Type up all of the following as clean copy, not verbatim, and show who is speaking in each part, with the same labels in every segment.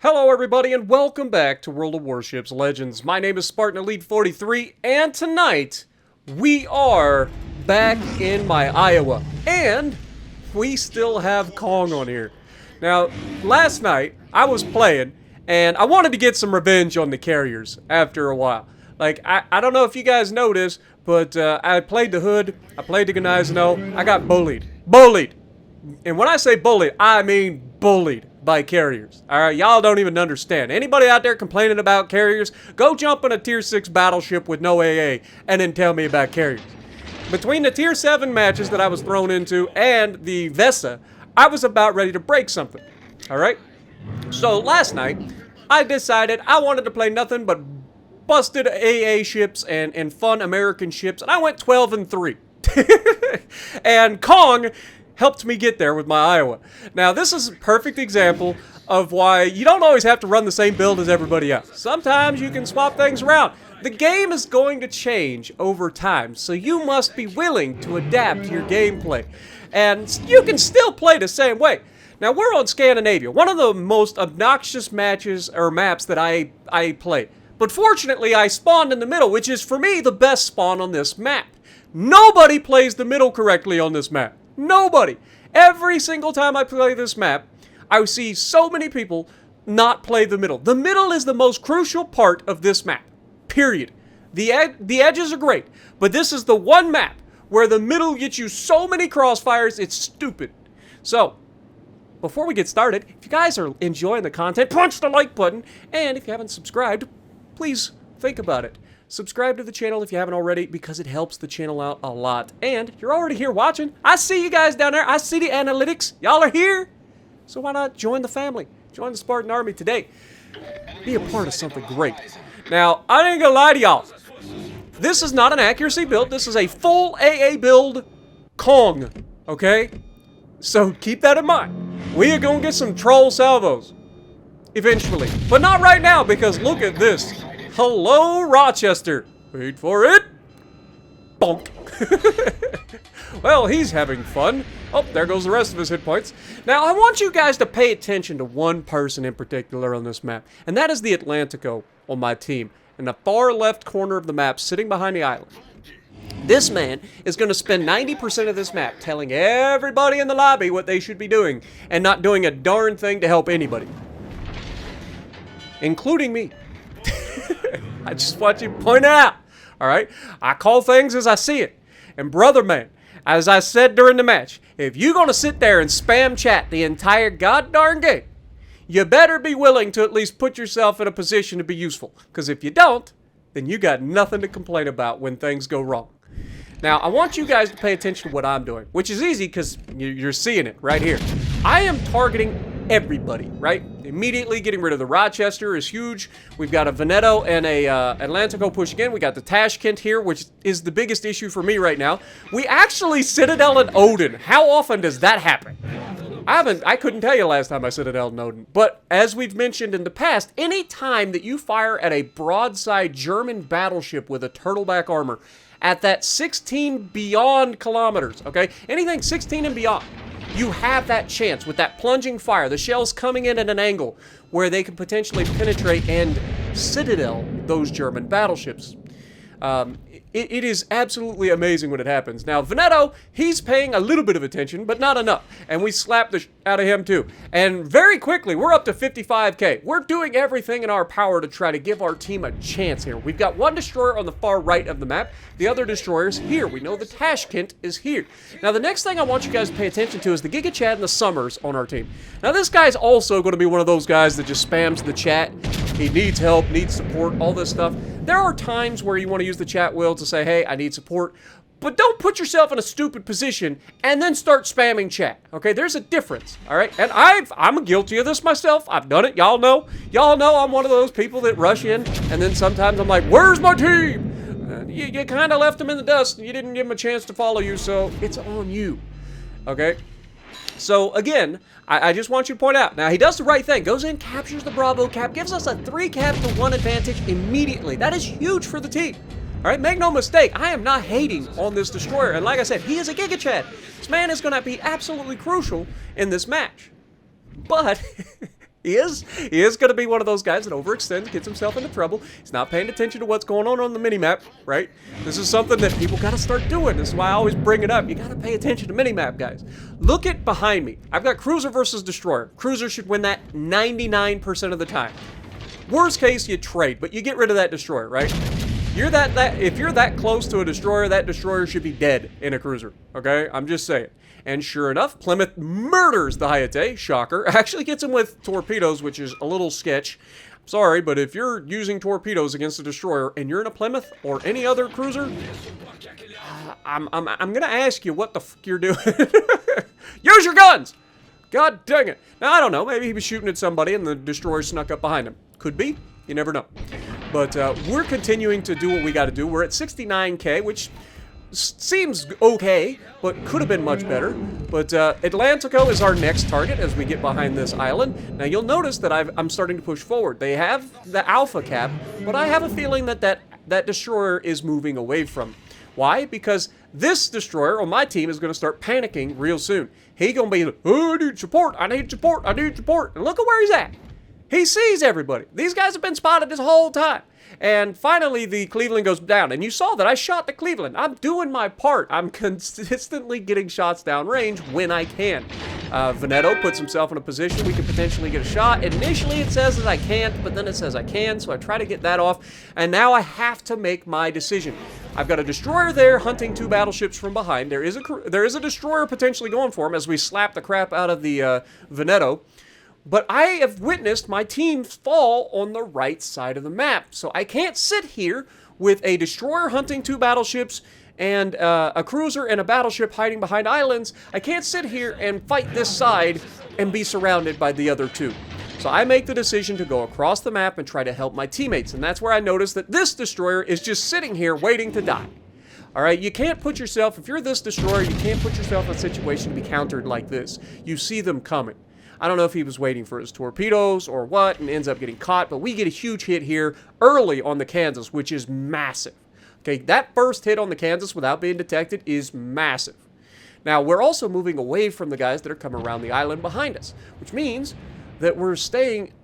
Speaker 1: Hello everybody and welcome back to World of Warships Legends. My name is Spartan Elite 43 and tonight we are back in my Iowa and we still have Kong on here. Now last night I was playing and I wanted to get some revenge on the carriers after a while. Like I don't know if you guys know this, but I played the Hood, I played the Gnizno, I got bullied. Bullied! And when I say bullied, I mean bullied by carriers. Alright, y'all don't even understand. Anybody out there complaining about carriers, go jump on a tier 6 battleship with no AA and then tell me about carriers. Between the tier 7 matches that I was thrown into and the Vesa, I was about ready to break something. Alright? So last night, I decided I wanted to play nothing but busted AA ships and fun American ships, and I went 12-3. And Kong helped me get there with my Iowa. Now, this is a perfect example of why you don't always have to run the same build as everybody else. Sometimes you can swap things around. The game is going to change over time, so you must be willing to adapt your gameplay. And you can still play the same way. Now, we're on Scandinavia, one of the most obnoxious matches or maps that I play. But fortunately, I spawned in the middle, which is, for me, the best spawn on this map. Nobody plays the middle correctly on this map. Nobody. Every single time I play this map, I see so many people not play the middle. The middle is the most crucial part of this map. Period. The edges are great, but this is the one map where the middle gets you so many crossfires, it's stupid. So, before we get started, if you guys are enjoying the content, punch the like button, and if you haven't subscribed, please think about it. Subscribe to the channel if you haven't already, because it helps the channel out a lot. And you're already here watching. I see you guys down there. I see the analytics. Y'all are here. So why not join the family? Join the Spartan Army today. Be a part of something great. Now, I ain't gonna lie to y'all. This is not an accuracy build. This is a full AA build Kong. Okay? So keep that in mind. We are gonna get some troll salvos. Eventually. But not right now, because look at this. Hello, Rochester. Wait for it. Bonk. Well, he's having fun. Oh, there goes the rest of his hit points. Now, I want you guys to pay attention to one person in particular on this map, and that is the Atlantico on my team, in the far left corner of the map, sitting behind the island. This man is going to spend 90% of this map telling everybody in the lobby what they should be doing, and not doing a darn thing to help anybody. Including me. I just want you to point it out, alright? I call things as I see it. And brother man, as I said during the match, if you're gonna sit there and spam chat the entire goddarn game, you better be willing to at least put yourself in a position to be useful. Because if you don't, then you got nothing to complain about when things go wrong. Now, I want you guys to pay attention to what I'm doing, which is easy because you're seeing it right here. I am targeting everybody, right? Immediately getting rid of the Rochester is huge. We've got a Veneto and a Atlantico pushing in. We got the Tashkent here, which is the biggest issue for me right now. We actually Citadel and Odin. How often does that happen? I couldn't tell you last time I Citadel and Odin. But as we've mentioned in the past, any time that you fire at a broadside German battleship with a turtleback armor at that 16 beyond kilometers, okay? Anything 16 and beyond. You have that chance with that plunging fire, the shells coming in at an angle where they can potentially penetrate and Citadel those German battleships. It is absolutely amazing when it happens. Now, Veneto, he's paying a little bit of attention, but not enough. And we slapped the out of him too. And very quickly, we're up to 55k. We're doing everything in our power to try to give our team a chance here. We've got one destroyer on the far right of the map. The other destroyer's here. We know the Tashkent is here. Now, the next thing I want you guys to pay attention to is the Giga Chad and the Summers on our team. Now, this guy's also going to be one of those guys that just spams the chat. He needs help, needs support, all this stuff. There are times where you want to use the chat wheel to say, hey, I need support, but don't put yourself in a stupid position and then start spamming chat, okay? There's a difference, all right? And I'm guilty of this myself. I've done it. Y'all know. Y'all know I'm one of those people that rush in, and then sometimes I'm like, where's my team? You kind of left them in the dust, and you didn't give them a chance to follow you, so it's on you, okay? So, again, I just want you to point out, now he does the right thing, goes in, captures the Bravo cap, gives us a 3 cap to 1 advantage immediately. That is huge for the team. All right, make no mistake, I am not hating on this destroyer, and like I said, he is a Giga Chad. This man is going to be absolutely crucial in this match. But He is. He is going to be one of those guys that overextends, gets himself into trouble. He's not paying attention to what's going on the minimap, right? This is something that people got to start doing. This is why I always bring it up. You got to pay attention to minimap, guys. Look at behind me. I've got Cruiser versus Destroyer. Cruiser should win that 99% of the time. Worst case, you trade, but you get rid of that Destroyer, right? If you're that close to a Destroyer, that Destroyer should be dead in a Cruiser, okay? I'm just saying. And sure enough, Plymouth murders the Hayate, shocker. Actually gets him with torpedoes, which is a little sketch. Sorry, but if you're using torpedoes against a Destroyer and you're in a Plymouth or any other Cruiser, I'm gonna ask you what the fuck you're doing. Use your guns! God dang it. Now, I don't know, maybe he was shooting at somebody and the Destroyer snuck up behind him. Could be. You never know. But we're continuing to do what we gotta do. We're at 69K, which seems okay, but could have been much better. But Atlantico is our next target as we get behind this island. Now you'll notice that I'm starting to push forward. They have the alpha cap, but I have a feeling that destroyer is moving away from. Why? Because this destroyer on my team is going to start panicking real soon. He's going to be like, oh, I need support, I need support, I need support. And look at where he's at. He sees everybody. These guys have been spotted this whole time. And finally, the Cleveland goes down. And you saw that I shot the Cleveland. I'm doing my part. I'm consistently getting shots downrange when I can. Veneto puts himself in a position we could potentially get a shot. Initially, it says that I can't, but then it says I can, so I try to get that off. And now I have to make my decision. I've got a destroyer there hunting two battleships from behind. There is a destroyer potentially going for him as we slap the crap out of the Veneto. But I have witnessed my team fall on the right side of the map. So I can't sit here with a destroyer hunting two battleships and a cruiser and a battleship hiding behind islands. I can't sit here and fight this side and be surrounded by the other two. So I make the decision to go across the map and try to help my teammates. And that's where I notice that this destroyer is just sitting here waiting to die. All right, you can't put yourself, if you're this destroyer, you can't put yourself in a situation to be countered like this. You see them coming. I don't know if he was waiting for his torpedoes or what and ends up getting caught, but we get a huge hit here early on the Kansas, which is massive. Okay, that first hit on the Kansas without being detected is massive. Now, we're also moving away from the guys that are coming around the island behind us, which means that we're staying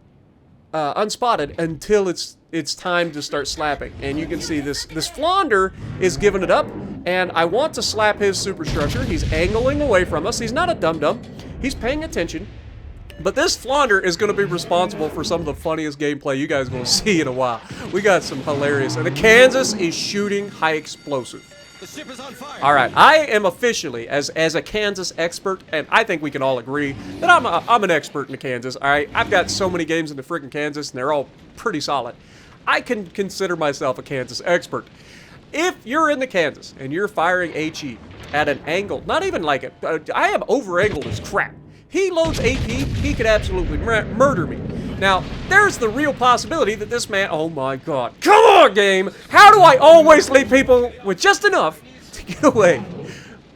Speaker 1: unspotted until it's time to start slapping. And you can see this Flounder is giving it up, and I want to slap his superstructure. He's angling away from us. He's not a dum-dum. He's paying attention. But this Flounder is going to be responsible for some of the funniest gameplay you guys are going to see in a while. We got some hilarious. And the Kansas is shooting high explosive.
Speaker 2: The ship is on fire.
Speaker 1: All right, I am officially, as a Kansas expert, and I think we can all agree that I'm an expert in the Kansas. All right, I've got so many games in the freaking Kansas, and they're all pretty solid. I can consider myself a Kansas expert. If you're in the Kansas and you're firing HE at an angle, not even like it, I am over-angled as crap. He loads AP, he could absolutely murder me. Now, there's the real possibility that this man, oh my god, come on game, how do I always leave people with just enough to get away?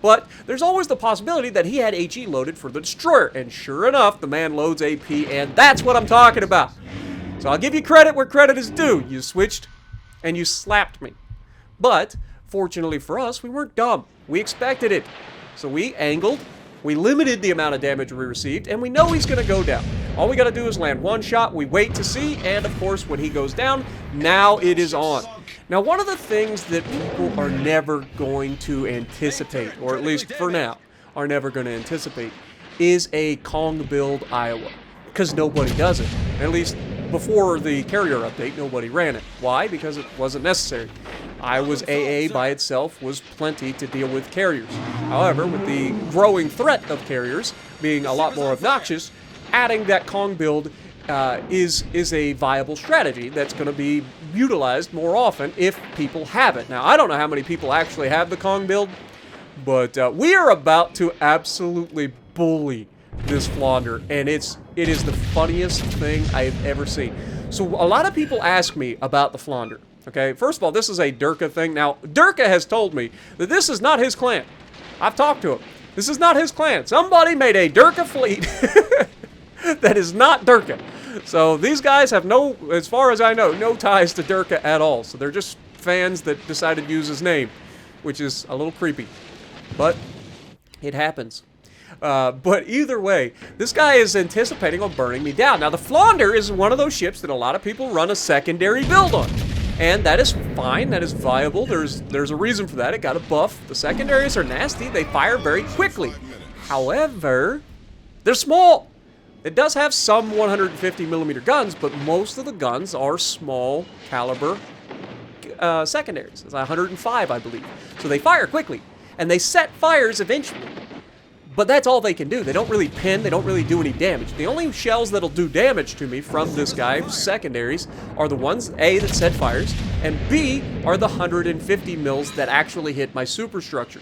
Speaker 1: But there's always the possibility that he had HE loaded for the destroyer, and sure enough, the man loads AP, and that's what I'm talking about. So I'll give you credit where credit is due. You switched, and you slapped me. But, fortunately for us, we weren't dumb. We expected it. So we angled, we limited the amount of damage we received, and we know he's going to go down. All we got to do is land one shot, we wait to see, and of course, when he goes down, now it is on. Now, one of the things that people are never going to anticipate, or at least for now, are never going to anticipate, is a Kong build Iowa. Because nobody does it. At least before the carrier update, nobody ran it. Why? Because it wasn't necessary. Iowa's AA by itself was plenty to deal with carriers. However, with the growing threat of carriers being a lot more obnoxious, adding that Kong build is a viable strategy that's going to be utilized more often if people have it. Now, I don't know how many people actually have the Kong build, but we are about to absolutely bully this Flounder, and it is the funniest thing I've ever seen. So a lot of people ask me about the Flounder. Okay, first of all, this is a Durka thing. Now, Durka has told me that this is not his clan. I've talked to him. This is not his clan. Somebody made a Durka fleet that is not Durka. So these guys have no, as far as I know, no ties to Durka at all. So they're just fans that decided to use his name, which is a little creepy. But it happens. But either way, this guy is anticipating on burning me down. Now, the Flounder is one of those ships that a lot of people run a secondary build on. And that is fine, that is viable. There's a reason for that. It got a buff. The secondaries are nasty. They fire very quickly. However, they're small. It does have some 150mm guns, but most of the guns are small caliber secondaries. It's 105, I believe. So they fire quickly, and they set fires eventually. But that's all they can do. They don't really pin, they don't really do any damage. The only shells that'll do damage to me from this guy's secondaries are the ones, A, that set fires, and B, are the 150 mils that actually hit my superstructure.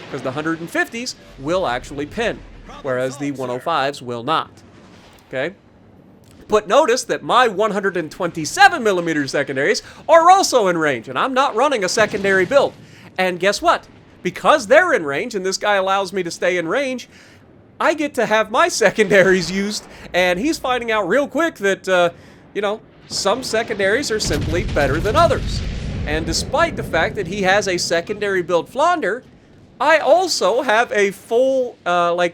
Speaker 1: Because the 150s will actually pin, whereas the 105s will not. Okay? But notice that my 127mm secondaries are also in range, and I'm not running a secondary build. And guess what? Because they're in range, and this guy allows me to stay in range, I get to have my secondaries used, and he's finding out real quick that, you know, some secondaries are simply better than others. And despite the fact that he has a secondary build Flounder, I also have a full,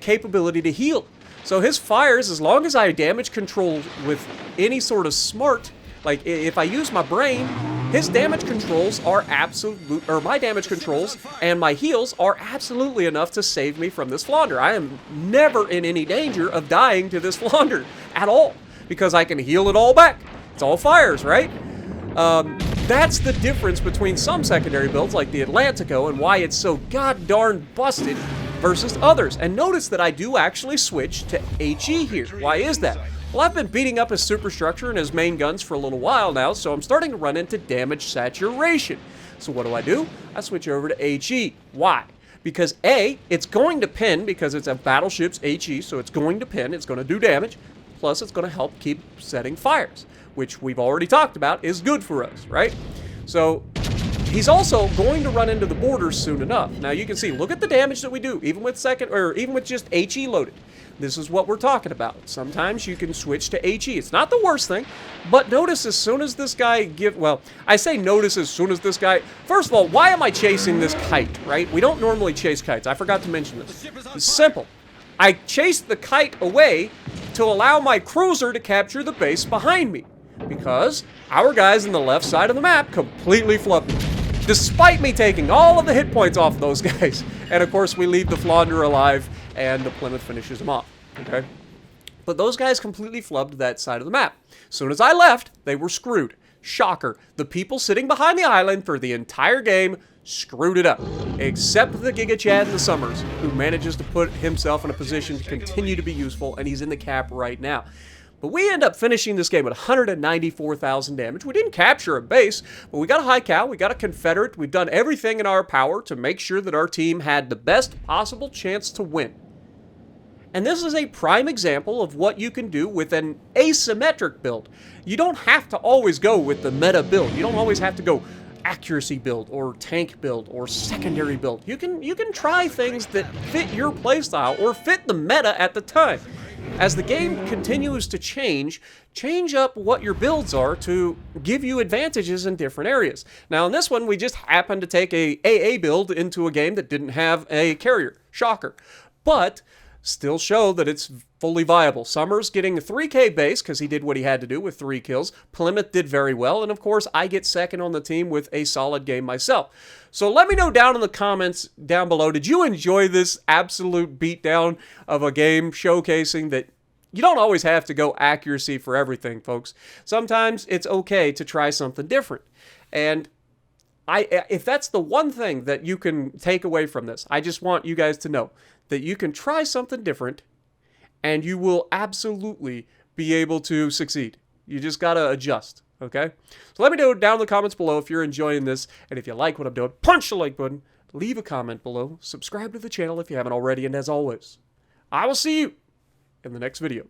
Speaker 1: capability to heal. So his fires, as long as I damage control with any sort of smart, like if I use my brain, his damage controls are absolute, or my damage controls and my heals are absolutely enough to save me from this Flounder. I am never in any danger of dying to this Flounder at all, because I can heal it all back. It's all fires, right? That's the difference between some secondary builds like the Atlantico and why it's so god darn busted versus others. And notice that I do actually switch to HE here. Why is that? Well, I've been beating up his superstructure and his main guns for a little while now, so I'm starting to run into damage saturation. So what do? I switch over to HE. Why? Because A, it's going to pin because it's a battleship's HE, so it's going to pin, it's going to do damage, plus it's going to help keep setting fires, which we've already talked about is good for us, right? So he's also going to run into the borders soon enough. Now you can see, look at the damage that we do, even with even with just HE loaded. This is what we're talking about. Sometimes you can switch to HE. It's not the worst thing, but notice as soon as this guy I say notice as soon as this guy, first of all, why am I chasing this kite, right? We don't normally chase kites. I forgot to mention this. It's simple. I chased the kite away to allow my cruiser to capture the base behind me, because our guys on the left side of the map completely flubbed me, despite me taking all of the hit points off those guys. And of course, we leave the Flounder alive, and the Plymouth finishes him off, okay? But those guys completely flubbed that side of the map. As soon as I left, they were screwed. Shocker. The people sitting behind the island for the entire game screwed it up. Except the Giga Chad in the Summers, who manages to put himself in a position to continue to be useful, and he's in the cap right now. But we end up finishing this game with 194,000 damage. We didn't capture a base, but we got a high cal, we got a Confederate, we've done everything in our power to make sure that our team had the best possible chance to win. And this is a prime example of what you can do with an asymmetric build. You don't have to always go with the meta build. You don't always have to go accuracy build or tank build or secondary build. You can try things that fit your playstyle or fit the meta at the time. As the game continues to change up what your builds are to give you advantages in different areas. Now in this one, we just happened to take a AA build into a game that didn't have a carrier. Shocker. But still show that it's fully viable. Summers getting a 3K base because he did what he had to do with 3 kills. Plymouth did very well, and of course I get second on the team with a solid game myself. So let me know down in the comments down below, did you enjoy this absolute beatdown of a game showcasing that you don't always have to go accuracy for everything, folks. Sometimes it's okay to try something different. And if that's the one thing that you can take away from this, I just want you guys to know that you can try something different and you will absolutely be able to succeed. You just gotta adjust, okay? So let me know down in the comments below if you're enjoying this, and if you like what I'm doing, punch the like button, leave a comment below, subscribe to the channel if you haven't already, and as always, I will see you in the next video.